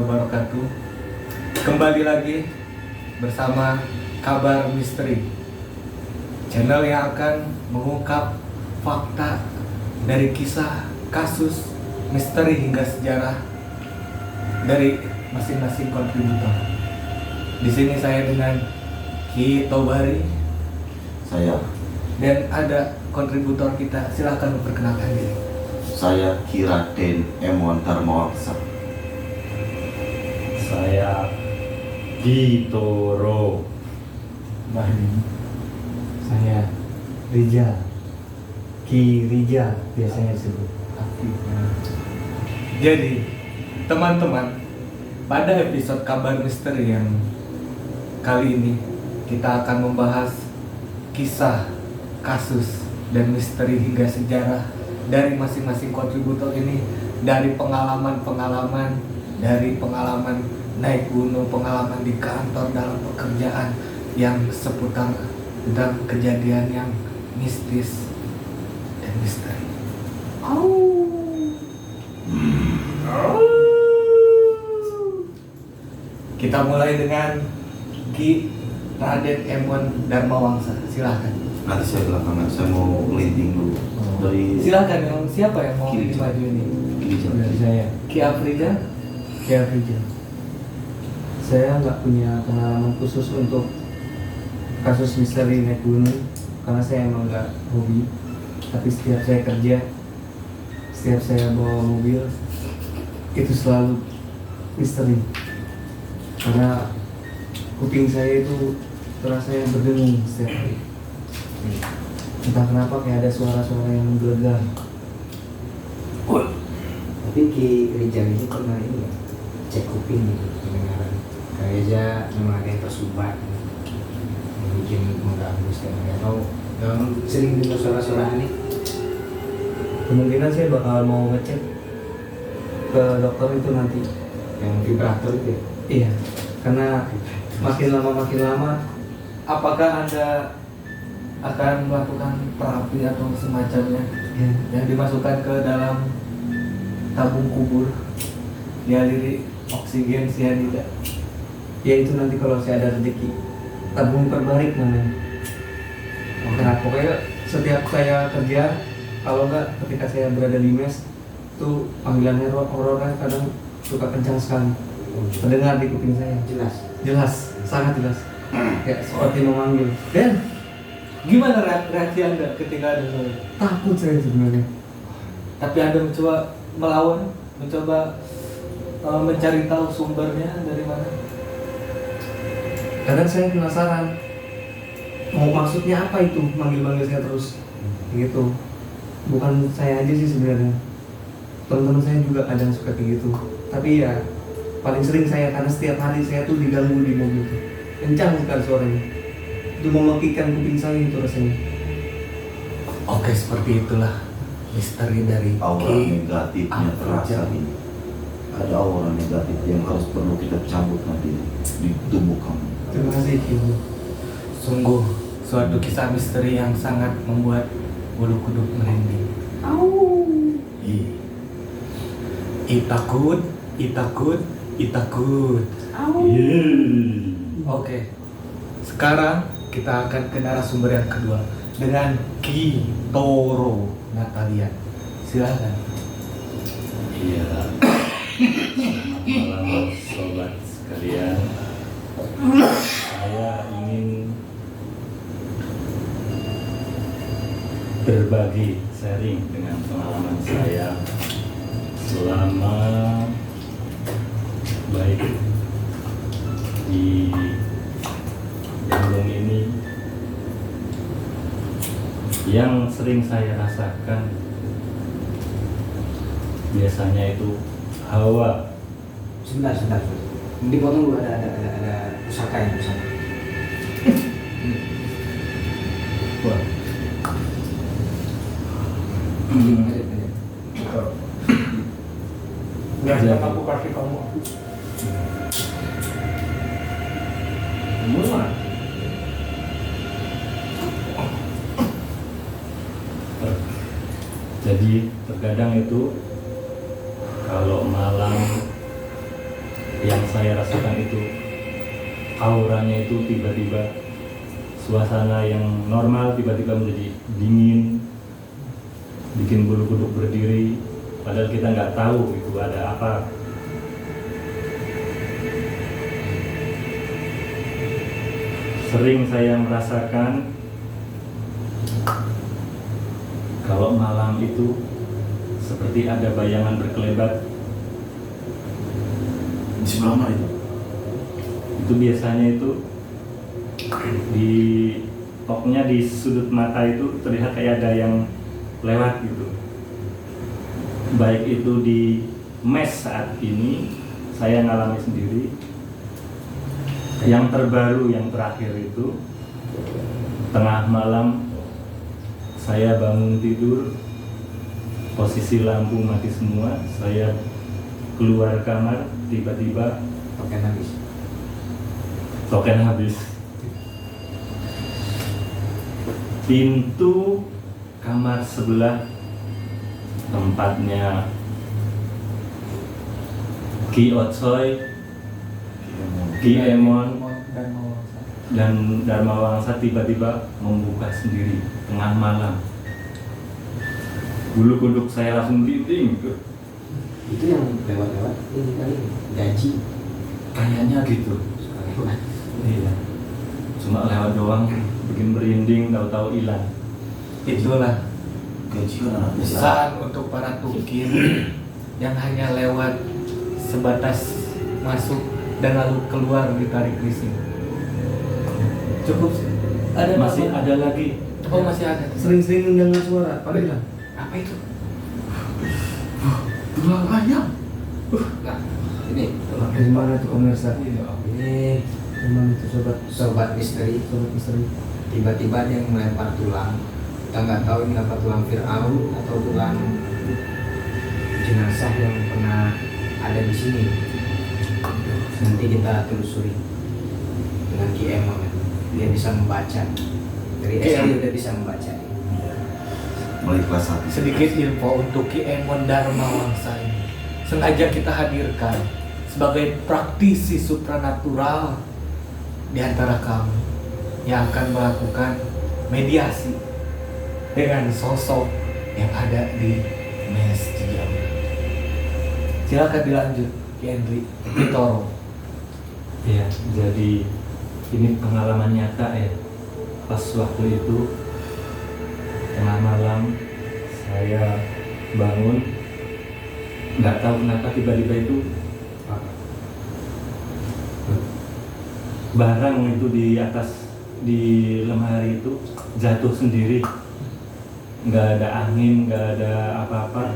wabarakatuh. Kembali lagi bersama Kabar Misteri, channel yang akan mengungkap fakta dari kisah, kasus, misteri hingga sejarah dari masing-masing kontributor. Di sini saya dengan Ki Tobari. Saya. Dan ada kontributor kita, silahkan memperkenalkan diri. Saya Kiraden Emon Dharmawangsa. Saya Ditoro. Saya Rijal, Ki Rijal biasanya disebut. Jadi, teman-teman, pada episode Kabar Misteri yang kali ini kita akan membahas kisah, kasus, dan misteri hingga sejarah dari masing-masing kontributor ini, dari pengalaman-pengalaman, dari pengalaman naik gunung, pengalaman di kantor, dalam pekerjaan yang seputar dan kejadian yang mistis dan misteri. Kita mulai dengan Ki Raden Emon Dharmawangsa, silahkan. Nanti saya belakangan, saya mau melinting dulu. Dari Silahkan, yang siapa yang mau Ki Rijal. maju ini? Rijal. Dari saya, Ki Afrida. Ki Rijal. Saya nggak punya pengalaman khusus untuk kasus misteri naik gunung karena saya emang nggak hobi. Tapi setiap saya kerja, setiap saya bawa mobil, itu selalu misteri. Karena kuping saya itu terasa berdengung setiap hari. Entah kenapa kayak ada suara-suara yang menggelegar. Tapi Ki Rijal ini pernah ini ya, cek kuping gitu, pendengaran. Kayak aja memang ada yang tersumbat yang bikin mengganggu setiap hari. Atau sering dengar suara-suara ini. Kemungkinan saya bakal mau ngecek ke dokter itu nanti. Yang vibrator itu ya. Iya, karena makin lama Apakah Anda akan melakukan terapi atau semacamnya ya, yang dimasukkan ke dalam tabung kubur, dialiri oksigen sianida? ya itu nanti kalau saya ada rezeki. Tabung terbaik namanya. Nah, pokoknya setiap saya kerja, kalau enggak ketika saya berada di mes, tuh panggilan horor kan kadang suka kencang sekali. Terdengar di kuping saya. Jelas. Sangat jelas. Kayak seperti memanggil. Dan Gimana reaksi Anda ketika ada suara? takut saya sebenarnya. Tapi Anda mencoba melawan, mencoba mencari tahu sumbernya dari mana? Kadang saya penasaran, mau maksudnya apa itu manggil-manggil saya terus, gitu. Bukan saya aja sih sebenarnya, teman-teman saya juga kadang suka kayak gitu. Tapi ya paling sering saya, karena setiap hari saya tuh diganggu di mobil tuh, kencang sekali suaranya. Itu memekikkan kuping saya itu rasanya. Oke, seperti itulah misteri dari aura Ki negatifnya terasa ini. Ada aura negatif yang harus perlu kita cabut nanti di tubuh kamu. Terima kasih Ibu. Sungguh suatu kisah misteri yang sangat membuat bulu kuduk merinding. Itakut. Oke, sekarang kita akan ke narasumber yang kedua dengan Ki Toro Natalia. Silahkan. Iya. Selamat malam sobat sekalian. Saya ingin berbagi sharing dengan pengalaman saya selama baik di gunung ini. Yang sering saya rasakan biasanya itu hawa. Sebentar. Dipotong dulu, ada pusaka yang pusaka. Wah, Nggak, aku kasih kamu. semua. Jadi terkadang itu kalau malam Yang saya rasakan itu auranya itu tiba-tiba suasana yang normal tiba-tiba menjadi dingin, bikin bulu kuduk berdiri, padahal kita nggak tahu itu ada apa. Sering saya merasakan kalau malam itu seperti ada bayangan berkelebat. Di sebelah mana itu? Itu biasanya itu di pokoknya di sudut mata itu terlihat kayak ada yang lewat gitu. Baik itu di mes saat ini saya ngalami sendiri. Yang terbaru, yang terakhir itu tengah malam saya bangun tidur, posisi lampu mati semua, saya keluar kamar, tiba-tiba token habis. Pintu kamar sebelah tempatnya Ki Otsoy, Ki Emon dan Mawangsa. dan Dharma Wangsa tiba-tiba membuka sendiri tengah malam. Bulu kuduk saya langsung merinding. Itu yang lewat-lewat ini kali gaji Kayaknya gitu. lewat. Iya. Cuma lewat doang, bikin merinding, tahu-tahu hilang. Itulah Gaji kan anak besar. pesan untuk para tukin yang hanya lewat sebatas masuk dan lalu keluar ditarik leasing. Cukup sih. Ada Masih apa? ada lagi. Oh masih ada. Sering-sering mendengar suara, panggilan. Apa itu? Tulang ayam. Nah, ini Dari mana itu pemirsa? ini Dari mana itu sobat? sobat misteri. Sobat misteri. Tiba-tiba dia melempar tulang. Kita nggak tahu ini apa tulang Fir'aun atau tulang jenazah yang pernah ada di sini. Nanti kita telusuri dengan Ki Emon. Dia bisa membaca dari Ki SD Emon. udah bisa membaca. Mulai kelas 1. Sedikit info untuk Ki Emon Dharma Wangsa ini. Sengaja kita hadirkan sebagai praktisi supranatural di antara kamu yang akan melakukan mediasi dengan sosok yang ada di mes Cijawi. Silakan dilanjut, Ki Henry, Ki Toro. Iya, jadi ini pengalaman nyata ya. Pas waktu itu tengah malam saya bangun, nggak tahu kenapa tiba-tiba itu barang itu di atas di lemari itu jatuh sendiri, nggak ada angin, nggak ada apa-apa.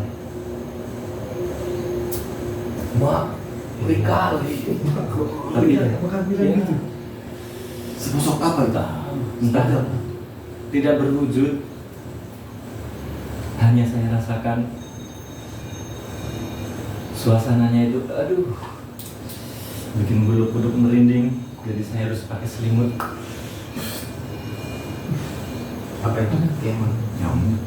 Mak, kali. Tapi Apakah bilang ya, gitu? Sebosok apa itu? entah tidak berwujud, hanya saya rasakan suasananya itu, aduh, bikin bulu kuduk merinding, jadi saya harus pakai selimut. Apa itu Ki Emon? Nyamuk.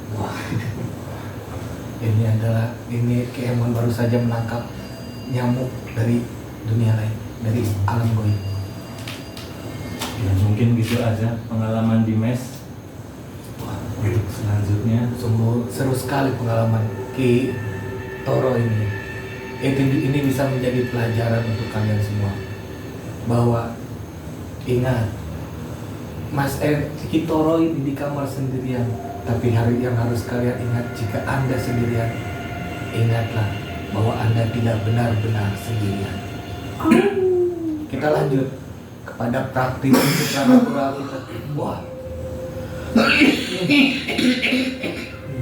Ini Ki Emon baru saja menangkap nyamuk dari dunia lain, dari alam goib. Ya mungkin gitu aja pengalaman di mes. Untuk selanjutnya Sungguh seru sekali pengalaman Ki Toro ini. Ini bisa menjadi pelajaran untuk kalian semua bahwa ingat, Ki Toro ini di kamar sendirian, tapi yang harus kalian ingat, jika Anda sendirian, ingatlah bahwa Anda tidak benar-benar sendirian. Kita lanjut kepada praktik supranatural kita. Wah,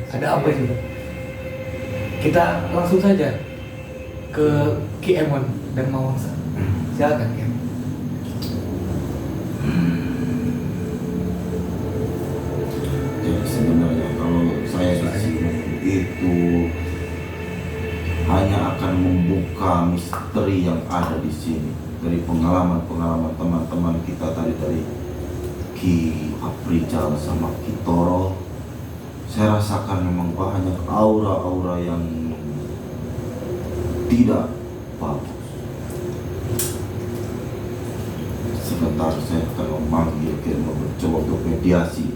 ada apa ini? Kita langsung saja ke Ki Emon dan Mawangsa. Silakan Ki Emon. Jadi sebenarnya kalau saya disini itu hanya akan membuka misteri yang ada di sini dari pengalaman-pengalaman teman-teman kita tadi dari Ki Aprijal sama Ki Toro. Saya rasakan memang banyak aura-aura yang tidak bagus. sebentar saya akan memanggil mencoba untuk mediasi.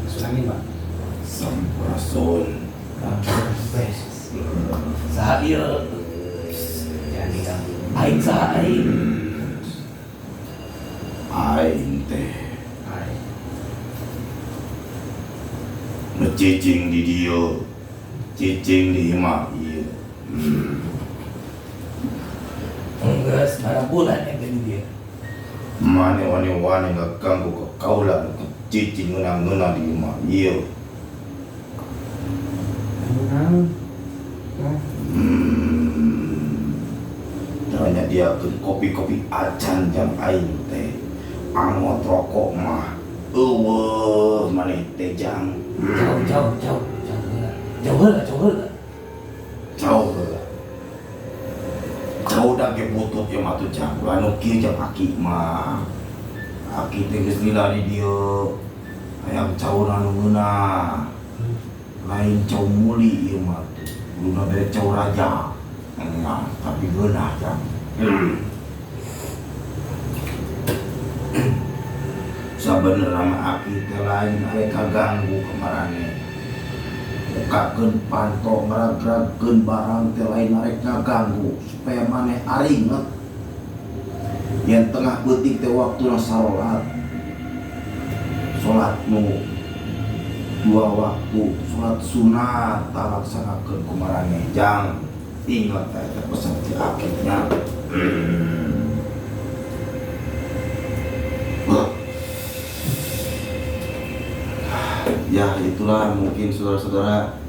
Sulami Pak. Sampurasun. Saya Jadi kamu. aing saha aing. Aing teh ngecicing di dia, cicing di imah ieu. Enggak, sekarang bulan yang tadi dia. Mane wani ngaganggu ke kaula kecicing ngeuna-ngeuna di imah ieu. Tanya dia ke kopi-kopi acan jam aing teh. Angot rokok mah eueuh maneh teh jang. Jauh lah. Jauh dah ke butut yang matu jang. Anu kieu jang aki mah. Aki teh geus lila di dieu. Hayang caur anu ngeuna. Lain cau muli ieu mah. Luna bere cau raja. Nah, tapi geunah jang. Sabenerna mah aki teh lain aya kaganggu kamarane. Bukakeun panto ngerag-ragkeun barang teh lain arek ngaganggu supaya maneh aringet. Yen tengah beutik teh waktuna salat. Salat nu 2 waktu, salat sunat talaksanakeun kumarane jang. Ingat eta pesan ti akiknya. Ya itulah mungkin saudara-saudara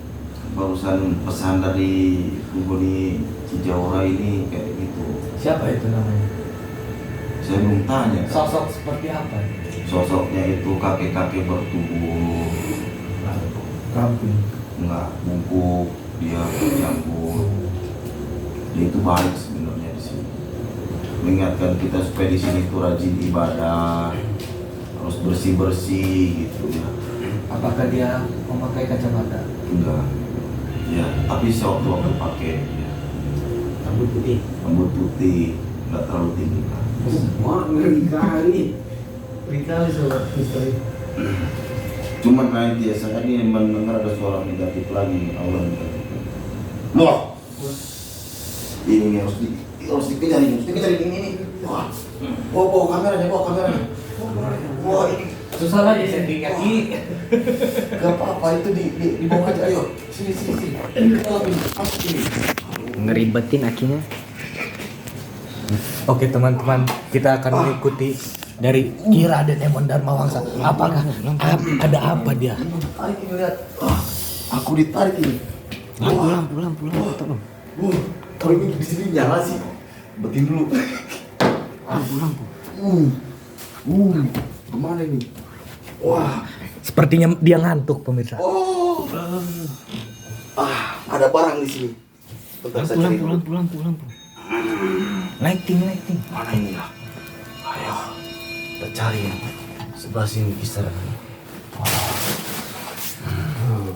barusan pesan dari penghuni Cijaura ini kayak gitu. Siapa itu namanya? Saya belum tanya. Sosok seperti apa? Sosoknya itu kakek-kakek bertubuh, Ramping. enggak bungkuk, dia janggut. Dia itu baik sebenarnya di sini. Mengingatkan kita supaya di sini tuh rajin ibadah, harus bersih-bersih gitu ya. Apakah dia memakai kacamata? Enggak. Ya, tapi sewaktu-waktu pakai ya. Rambut putih. Rambut putih, enggak terlalu tinggi kan. Wah, ngeri kali. Rikali sobat misteri. Cuman nanti ya saya ini mendengar ada suara negatif lagi, Allah negatif. Wah, ini harus dikejar ini. Wah, bawa kameranya. Wah, ini Susah lagi settingnya Ki. gak apa-apa itu di bawah aja, ayo. Sini. Ini masuk sini. Ngeribetin akhirnya. Oke teman-teman, kita akan mengikuti dari Kira dan Emon Dharma Wangsa. Apakah ada apa dia? Tarik ini lihat. Aku ditarik ini. Pulang. Tolong. Tarik ini di sini nyala sih. Betin dulu. Pulang. Kemana ini? Wah. Sepertinya dia ngantuk pemirsa. Oh. Ada barang di sini. Bentar saya cari dulu. Pulang. Lighting. Mana ini ya? Ayo, kita cari yang sebelah sini kisah.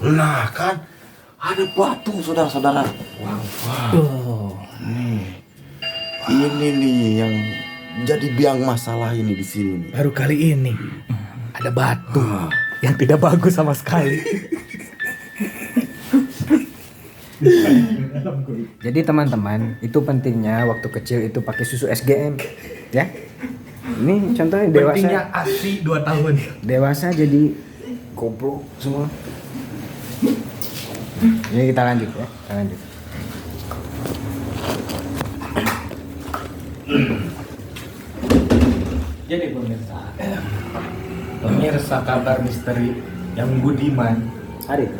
Nah kan, ada batu saudara-saudara. Oh, Ini nih yang jadi biang masalah ini di sini nih. baru kali ini ada batu yang tidak bagus sama sekali. Jadi teman-teman, itu pentingnya waktu kecil itu pakai susu SGM, ya. Ini contohnya Pentingnya dewasa. ASI 2 tahun. Dewasa jadi goblok semua. Ini kita lanjut ya, Jadi pemirsa kabar misteri yang budiman, Arif.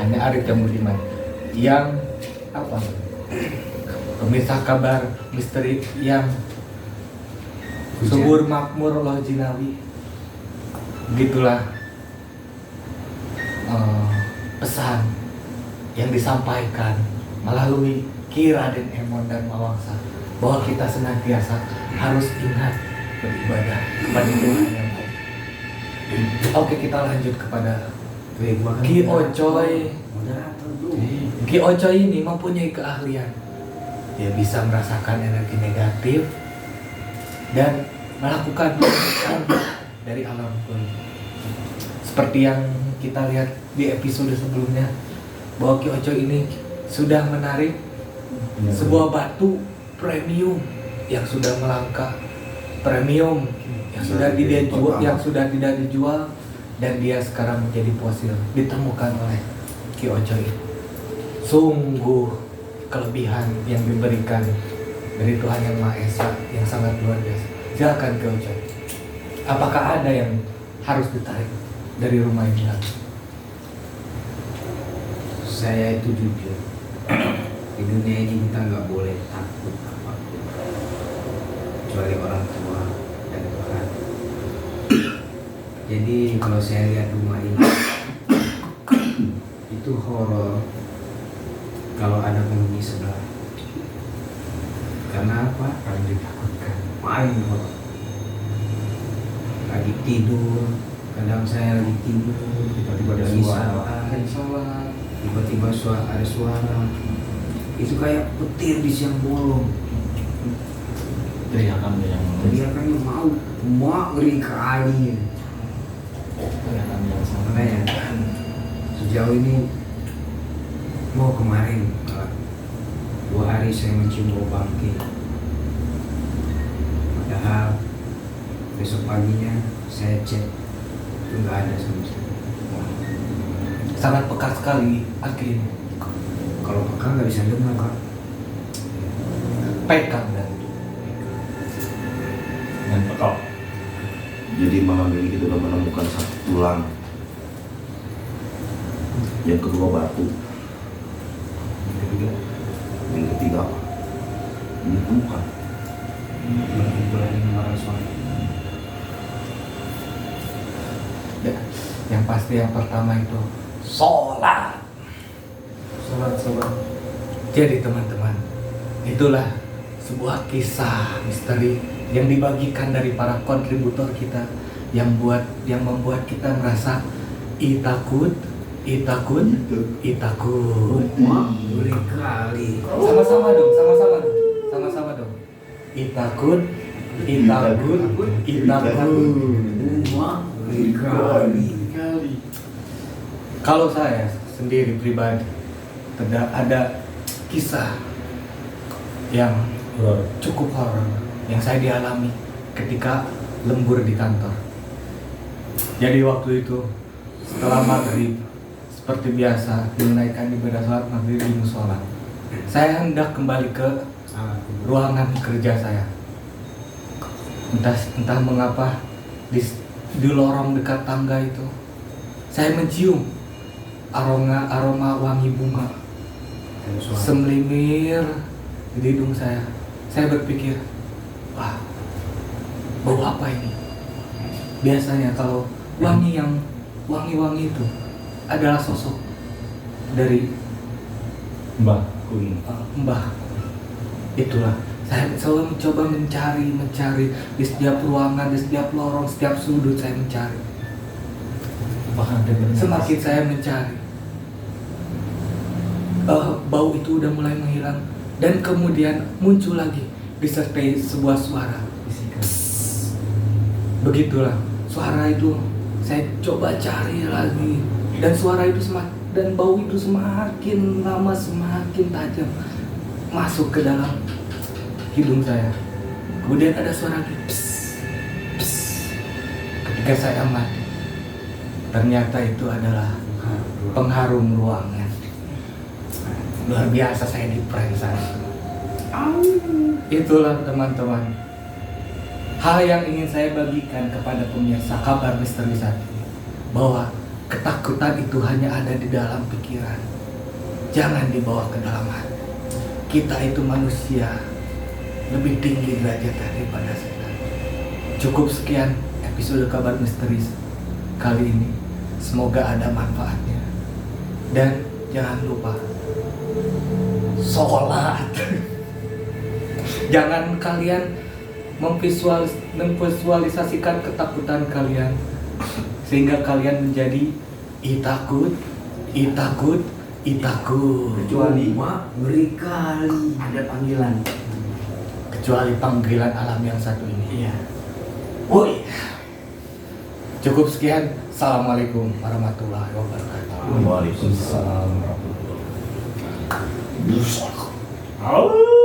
hanya Arif yang budiman, yang apa? Pemirsa kabar misteri yang subur makmur loh jinawi. Begitulah pesan yang disampaikan melalui Kira dan Emon dan Mawangsa bahwa kita senantiasa harus ingat beribadah kepada Tuhan yang baik. Oke, kita lanjut kepada Ki Ocoy. Moderator bro. Ki Ocoy ini mempunyai keahlian. Dia bisa merasakan energi negatif dan melakukan perubahan dari alam goib. Seperti yang kita lihat di episode sebelumnya, bahwa Ki Ocoy ini sudah menarik sebuah batu premium yang sudah melangkah, premium yang sudah tidak dijual, dan dia sekarang menjadi fosil ditemukan oleh Ki Ocoy. Sungguh kelebihan yang diberikan dari Tuhan Yang Maha Esa yang sangat luar biasa. Silakan Ki Ocoy. Apakah ada yang harus ditarik dari rumah ini lagi? Saya itu jujur. Di dunia ini kita nggak boleh takut apapun kecuali orang tua dan Tuhan. Jadi kalau saya lihat rumah ini itu horor kalau ada penghuni sebelah. Karena apa? Paling ditakutkan. Main horor. Lagi tidur, kadang saya lagi tidur, tiba-tiba ada suara, tiba-tiba ada suara. Itu kayak petir di siang bolong. Teriakannya mau ngeri kali. teriakan yang sama. Makanya sejauh ini kemarin 2 hari saya mencium bau bangkai. Padahal besok paginya saya cek itu nggak ada sama sekali. Sangat pekat sekali Aki ini. Kalau peka nggak bisa dengar Kak. Pekat dan Dan pekok. Jadi malam ini kita sudah menemukan satu tulang. Yang kedua batu. Yang ketiga apa? Ini bukan. Bulan ini marah suara. ya, yang pasti yang pertama itu sholat. Jadi teman-teman, itulah sebuah kisah misteri yang dibagikan dari para kontributor kita yang membuat kita merasa itakut. Wah, ngeri kali. Sama-sama dong. Itakut. Wah, ngeri kali. Kalau saya sendiri pribadi ada kisah yang cukup horor yang saya dialami ketika lembur di kantor. Jadi waktu itu setelah maghrib, seperti biasa menunaikan ibadah sholat maghrib di musola, saya hendak kembali ke ruangan kerja saya. Entah mengapa di lorong dekat tangga itu saya mencium aroma wangi bunga semelimir di hidung saya. Saya berpikir, wah, bau apa ini? Biasanya kalau wangi itu adalah sosok dari Mbah Kun. Mbah. Itulah saya selalu mencoba mencari di setiap ruangan, di setiap lorong, setiap sudut saya mencari. Semakin saya mencari, bau itu udah mulai menghilang, dan kemudian muncul lagi disertai sebuah suara. Begitulah suara itu, saya coba cari lagi, dan suara itu dan bau itu semakin lama semakin tajam masuk ke dalam hidung saya. Kemudian ada suara lagi, pss. Ketika saya amati, ternyata itu adalah pengharum ruangan. Luar biasa, saya di-prank sana. Itulah teman-teman, hal yang ingin saya bagikan kepada pemirsa kabar misteri saat ini, bahwa ketakutan itu hanya ada di dalam pikiran, jangan dibawa ke dalam hati. Kita itu manusia, lebih tinggi derajat daripada setan. Cukup sekian episode kabar misteri kali ini, semoga ada manfaatnya, dan jangan lupa sholat. Jangan kalian memvisualisasikan ketakutan kalian sehingga kalian menjadi itakut. Kecuali ngeri kali ada panggilan. Kecuali panggilan alam yang satu ini. Iya. Woi. Cukup sekian. Assalamualaikum warahmatullahi wabarakatuh. Waalaikumsalam. Oh.